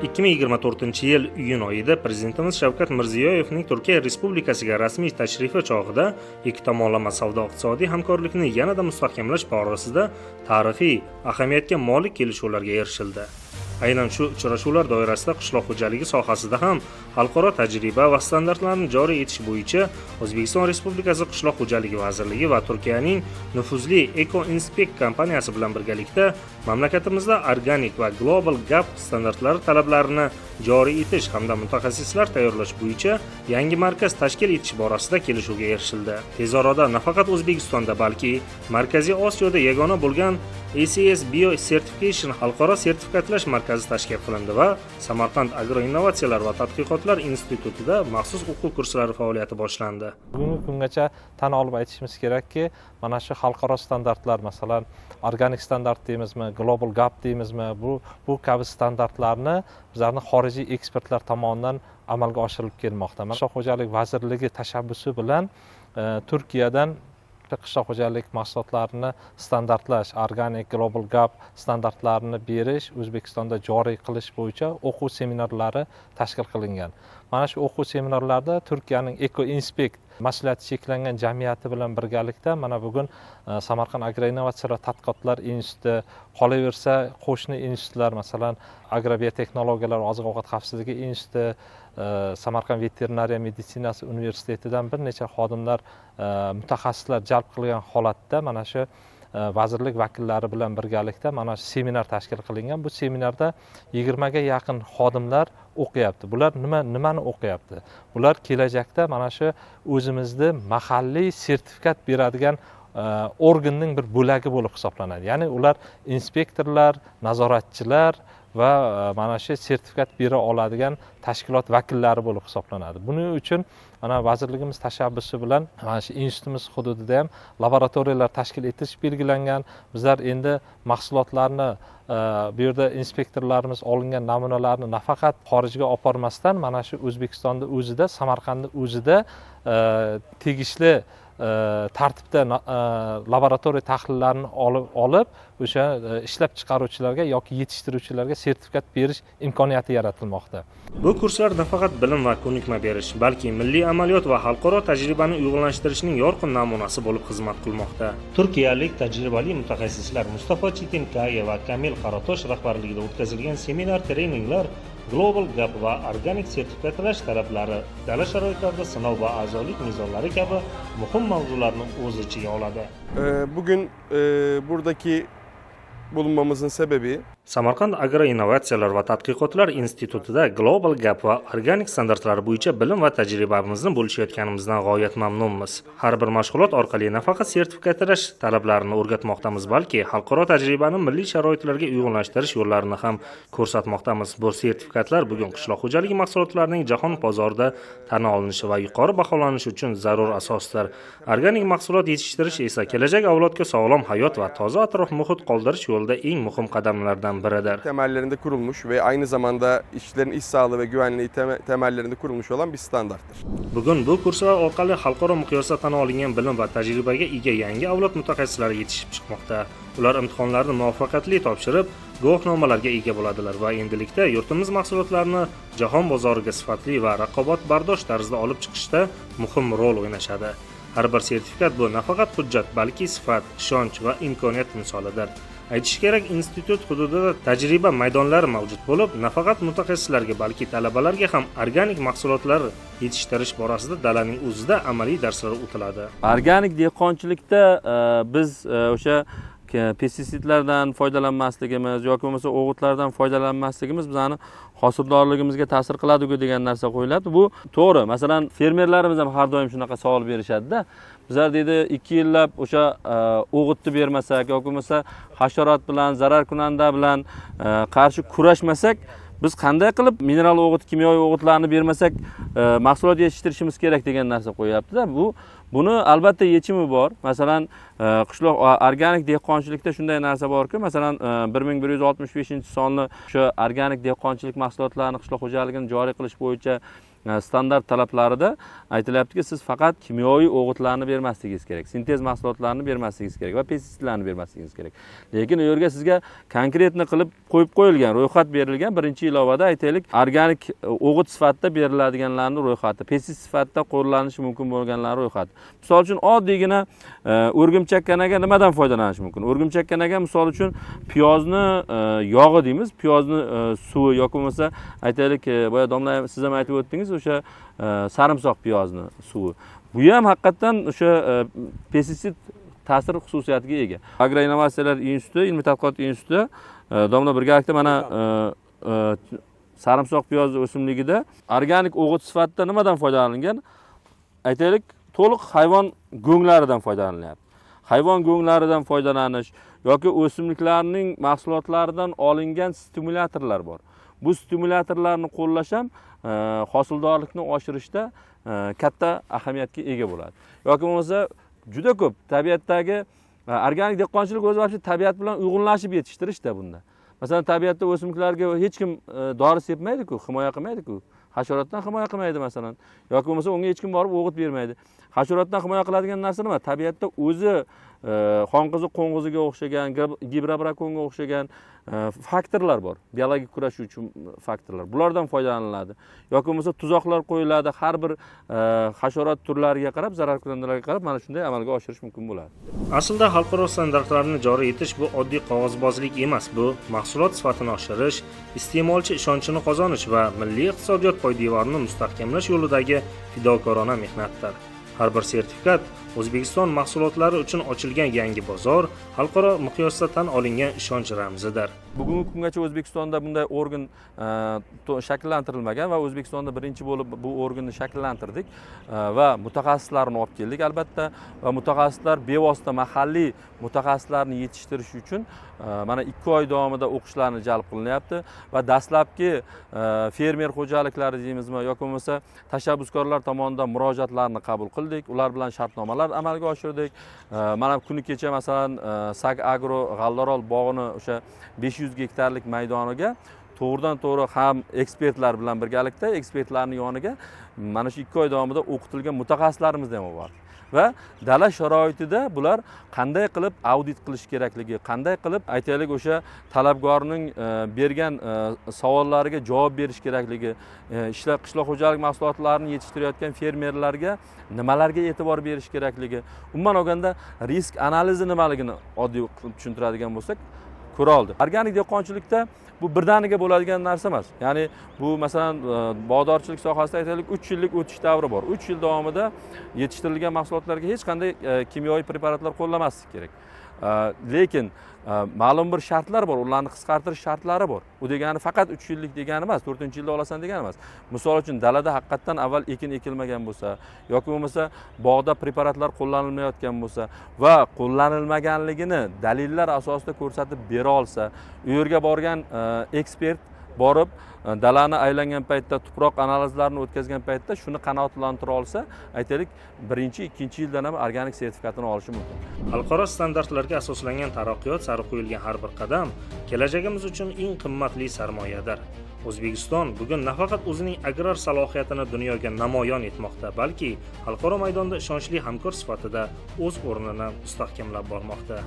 2024-yil iyun oyida Prezidentimiz Shavkat Mirziyoyevning Turkiya Respublikasiga rasmiy tashrifi chog'ida ikki tomonlama savdo-iqtisodiy hamkorlikni yanada mustahkamlash borasida tarixiy ahamiyatga molik kelishuvlarga erishildi. Aynan shu uchrashuvlar doirasida qishloq xo'jaligi sohasida ham xalqaro tajriba va standartlarni joriy etish bo'yicha O'zbekiston Respublikasi Qishloq xo'jaligi vazirligi va Turkiyaning nufuzli Eco-Inspect kompaniyasi bilan birgalikda mamlakatimizda organik va Global Gap standartlari talablarini joriy etish hamda mutaxassislar tayyorlash bo'yicha yangi markaz tashkil etish borasida kelishuvga erishildi. Tez orada nafaqat O'zbekistonda, balki Markaziy Osiyoda yagona bo'lgan ACS Bio Certification xalqaro sertifikatlash markazi tashkil qilindi va Samarqand Agroinnovatsiyalar va tadqiqotlar institutida maxsus o'quv kurslari faoliyati boshlandi. Bugungi kungacha tan olib aytishimiz kerakki, mana shu xalqaro standartlar, masalan, organik standart deymizmi, Global Gap deymizmi, bu kabi standartlarni bizlarning xorijiy ekspertlar tomonidan amalga oshirilib kelmoqda. Qishloq xo'jaligi vazirligi tashabbusi bilan Turkiyadan qishloq xo'jalik mahsulotlarini standartlash, organik, Global Gap standartlarini berish, O'zbekistonda joriy qilish bo'yicha o'quv seminarlari tashkil qilingan. Mana shu o'quv seminarlarda Turkiyaning Eco-Inspect mas'uliyati cheklangan jamiyati bilan birgalikda mana bugun Samarqand Agroinnovatsiyalar va tadqiqotlar instituti, qolaversa qo'shni institutlar, masalan, Agrobiotexnologiyalar va oziq-ovqat xavfsizligi instituti, Samarqand veterinariya meditsinasi universitetidan bir necha xodimlar, mutaxassislar jalb qilgan holatda mana shu vazirlik vakillari bilan birgalikda mana shu seminar tashkil qilingan. Bu seminarda 20 ga yaqin xodimlar o'qiyapti. Bular nimani o'qiyapti? Bular kelajakda mana shu o'zimizni mahalliy sertifikat beradigan organning bir bo'lagi bo'lib hisoblanadi. Ya'ni ular inspektorlar, nazoratchilar va mana shu sertifikat bera oladigan tashkilot vakillari bo'lib hisoblanadi. Buning uchun mana vazirligimiz tashabbusi bilan mana shu institutimiz hududida ham laboratoriyalar tashkil etish belgilangan. Bizlar endi mahsulotlarni bu yerda inspektorlarimiz olingan namunalarni nafaqat xorijga olib bormasdan mana shu O'zbekistonda o'zida, Samarqandda o'zida tegishli tartibda laboratoriya tahlillarini olib o'sha ishlab chiqaruvchilarga yoki yetishtiruvchilarga sertifikat berish imkoniyati yaratilmoqda. Bu kurslar nafaqat bilim va ko'nikma berish, balki milliy amaliyot va xalqaro tajribani uyg'unlashtirishning yorqin namunasi bo'lib xizmat qilmoqda. Turkiyalik tajribali mutaxassislar Mustafa Chetinkaya va Kamil Qaratosh rahbarligida o'tkazilgan seminar treninglar Global Gap va organik sertifikatlash talablari, dala sharoitlarida sinov va a'zolik mezonlari kabi muhim mavzularni o'z ichiga oladi. Bugün buradaki bulunmamızın sebebi Samarqand Agroinnovatsiyalar va tadqiqotlar institutida Global Gap va organik standartlari bo'yicha bilim va tajribamizni bo'lishayotganimizdan g'oyat mamnunmiz. Har bir mashg'ulot orqali nafaqat sertifikatlash talablarini o'rgatmoqdamiz, balki xalqaro tajribani milliy sharoitlarga uyg'unlashtirish yo'llarini ham ko'rsatmoqdamiz. Bu sertifikatlar bugun qishloq xo'jaligi mahsulotlarining jahon bozorida tan olinishi va yuqori baholanishi uchun zarur asosdir. Organik mahsulot yetishtirish esa kelajak avlodga sog'lom hayot va toza atrof muhit qoldirish yo'lida eng muhim qadamlardan biridir. Temellerinde kurulmuş ve aynı zamanda işçilerin iş sağlığı ve güvenliği temellerinde kurulmuş olan bir standarttır. Bugun bu kurslar orqali xalqaro miqyosda tan olingan bilim va tajribaga ega yangi avlod mutaxassislari yetishib chiqmoqda. Ular imtihonlarni muvaffaqiyatli topshirib, guvohnomalarga ega bo'ladilar va endilikda yurtimiz mahsulotlarini jahon bozoriga sifatli va raqobatbardosh tarzda olib chiqishda muhim rol o'ynashadi. Har bir sertifikat bu nafaqat hujjat, balki sifat, ishonch va imkoniyat misolidir. Aytish kerak, institut hududida tajriba maydonlari mavjud bo'lib, nafaqat mutaxassislarga, balki talabalarga ham organik mahsulotlar yetishtirish borasida dalaning o'zida amaliy darslar o'tiladi. Organik dehqonchilikda biz o'sha pestisidlardan foydalanmasligimiz yoki bo'lmasa o'g'itlardan foydalanmasligimiz bizning hosildorligimizga ta'sir qiladi-ku degan narsa qo'yiladi. Bu to'g'ri. Masalan, fermerlarimiz ham har doim shunaqa savol berishadi-da. Bizlar deydi 2 yillab o'sha o'g'itni bermasak yoki bo'lmasa hasharot bilan, zarar kunanda bilan qarshi kurashmasak, biz qanday qilib mineral o'g'it, kimyoviy o'g'itlarni bermasak mahsulot yetishtirishimiz kerak degan narsa qo'yapti-da. Buni albatta yechimi bor. Masalan, qishloq organik dehqonchilikda shunday narsa borki, masalan, 1165-sonli o'sha organik dehqonchilik mahsulotlarini qishloq xo'jaligini joriy qilish bo'yicha standart talablarida aytilyaptiki, siz faqat kimyoviy o'g'itlarni bermasligingiz kerak, sintez mahsulotlarini bermasligingiz kerak va pestitsidlarni bermasligingiz kerak. Lekin u yerga sizga konkretni qilib qo'yib qo'yilgan, ro'yxat berilgan. Birinchi ilovada aytaylik, organik o'g'it sifatida beriladiganlarning ro'yxati, pestitsid sifatida qo'llanishi mumkin bo'lganlar ro'yxati. Misol uchun oddiygina o'rgimchakkanaga nimadan foydalanish mumkin? O'rgimchakkanaga misol uchun piyozni yog'i deymiz, piyozni suvi yoki bo'lmasa aytaylik, boya domla siz ham aytib o'tdingiz, o'sha sarimsoq piyozni suvi. Bu ham haqiqatan o'sha pestitsid ta'sir xususiyatiga ega. Agroinnovatsiyalar instituti, ilmiy tadqiqot instituti domla birgalikda mana sarimsoq piyoz o'simligida organik o'g'it sifatida nimadan foydalanilgan? Aytaylik, to'liq hayvon go'nglaridan foydalanilyapti. Hayvon go'nglaridan foydalanish yoki o'simliklarning mahsulotlaridan olingan stimulyatorlar bor. Bu stimulyatorlarni qo'llash ham hosildorlikni oshirishda katta ahamiyatga ega bo'ladi. Yoki bo'lmasa juda ko'p tabiatdagi organik dehqonchilik o'zi vaqti tabiat bilan uyg'unlashib yetishtirishda bunda. Masalan, tabiatda o'simliklarga hech kim dori sepmaydi-ku, himoya qilmaydi-ku. Hasharotdan himoya qilmaydi masalan. Yoki bo'lmasa unga hech kim borib o'g'it bermaydi. Hasharotdan himoya qiladigan narsa nima? Tabiatda o'zi xonqizi qo'ng'iziga o'xshagan, gidrobrakonga o'xshagan faktorlar bor. Biologik kurashuvchi faktorlar. Bulardan foydalaniladi. Yoki bo'lmasa tuzoqlar qo'yiladi. Har bir hasharot turlariga qarab, zararkunandalarga qarab mana shunday amalga oshirish mumkin bo'ladi. Aslida xalqaro standartlarni joriy etish bu oddiy qog'ozbozlik emas, bu mahsulot sifatini oshirish, iste'molchi ishonchini qozonish va milliy iqtisodiyot poydevorini mustahkamlash yo'lidagi fidokorona mehnatdir. Har bir sertifikat O'zbekiston mahsulotlari uchun ochilgan yangi bozor, xalqaro miqyosda tan olingan ishonch ramzidir. Bugungi kungacha O'zbekistonda bunday organ shakllantirilmagan va O'zbekistonda birinchi bo'lib bu organni shakllantirdik va mutaxassislarni olib keldik albatta va mutaxassislar bevosita mahalliy mutaxassislarni yetishtirish uchun mana 2 oy davomida o'qishlarni jalb qilinyapti va dastlabki fermer xo'jaliklari deymizmi yoki bo'lmasa tashabbuskorlar tomonidan murojaatlarni qabul qildik, ular bilan shartnomalar amalga oshirdik. Mana kuni kecha masalan Sag Agro G'allarol bog'ini o'sha 500 gektarlik maydoniga to'g'ridan to'g'ri ham ekspertlar bilan birgalikda ekspertlarning yoniga mana shu 2 oy davomida o'qitilgan mutaxassislarimiz ham bor. Va dala sharoitida bular qanday qilib audit qilish kerakligi, qanday qilib aytaylik o'sha talabgorning bergan savollariga javob berish kerakligi, qishloq xo'jalik mahsulotlarini yetishtirayotgan fermerlarga nimalarga e'tibor berish kerakligi, umuman olganda risk analizi nimaligini oddiy qilib tushuntiradigan bo'lsak, ko'ra oldik. Organik dehqonchilikda bu birdaniga bo'ladigan narsa emas. Ya'ni bu masalan bog'dorchilik sohasida aytaylik 3 yillik o'tish davri bor. 3 yil davomida yetishtirilgan mahsulotlarga hech qanday kimyoviy preparatlar qo'llamaslik kerak. Lekin ma'lum bir shartlar bor, ularni qisqartirish shartlari bor. U degani faqat 3 yillik degani emas, 4-yilda olasan degani emas. Misol uchun dalada haqiqatan avval ekin ekilmagan bo'lsa yoki bo'lmasa bog'da preparatlar qo'llanilmayotgan bo'lsa va qo'llanilmaganligini dalillar asosida ko'rsatib bera olsa, u yerga borgan ekspert borib dalani aylangan paytda tuproq analizlarini o'tkazgan paytda shuni qanoatlantira olsa, aytaylik 1-2-yildan ham organik sertifikatini olishi mumkin. Xalqaro standartlarga asoslangan taraqqiyot sari qo'yilgan har bir qadam kelajagimiz uchun eng qimmatli sarmoyadir. O'zbekiston bugun nafaqat o'zining agrar salohiyatini dunyoga namoyon etmoqda, balki xalqaro maydonda ishonchli hamkor sifatida o'z o'rnini mustahkamlab bormoqda.